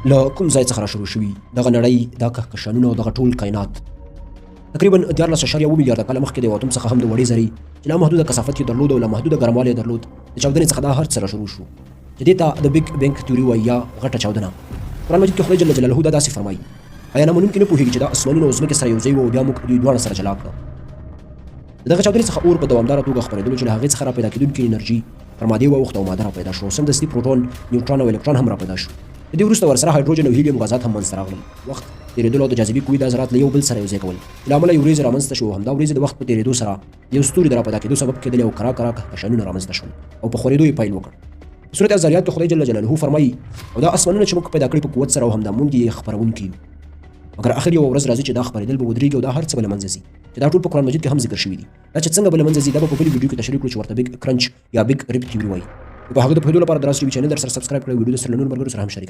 له کوم ځای څخه را شروع شوي دغه نړۍ دا کهکشانونه او دغه ټول کائنات تقریبا 14.1 میلیارده کاله مخکې د یو اتوم څخه هم د وړې ذرې چې لامحدوده کثافت یې درلود او لامحدوده ګرموالی یې درلود د چاودنې څخه دا هر څه را شروع شو چې دې ته د بیگ بینګ تیوري وایي یا غټه چاودنه. قرآن مجید کې خدای جل جلاله دا داسې فرمایي آیا نه منونکي نه پوهېږي چې دا اسمانونه او ځمکې سره یو ځای وو او بیا موږ دوی دواړه سره جلا کړه. د دغه چاودنې څخه اور په دوامداره توګه خپرېدلو چې له هغې څخه را پیدا کېدونکې انرژي پر مادې واوښته او ماده را پیدا شو. سمدستي پروټون، نیوټران او الکترون هم را پیدا شو. د دې وروسته ورسره هایدروجن او هیلیم غازات هم منځته راغلل. وخت تېرېدلو او د جاذبې قوې دا ذرات له یو بل سره یو ځای کول له امله یو وریځ رامنځته شو. همدا وریځې د وخت په تېرېدو سره یو ستوري د را پیدا کېدو سبب کېدلې او کرا کرا کهکشانونه رامنځته شول او په خورېدو یې پیل وکړ. په سورت الذاریات کې خدای جل جلاله فرمایي او دا اسمانونه چې موږ پیدا کړي په قوت سره او همدا موږ یې خپروونکي یو، مګر اخر یوه ورځ راځي چې دا خپرېدل به ودرېږي او دا هر څه به له منځه ځي چې دا ټول په قرآن مجید کې هم ذکر شوي دي. دا چې څنګه به له منځه ځي دا به په بلې ویډیو کې تشریح کړو چې ورته بیگ کرنچ یا بیگ ریپ تیوري وایي. په هغه د پوهېدو لپاره د راز ټي وي چینل در سره سبسکرایب کړئ، ویډیو در سره له نورو ملګرو سره هم شریک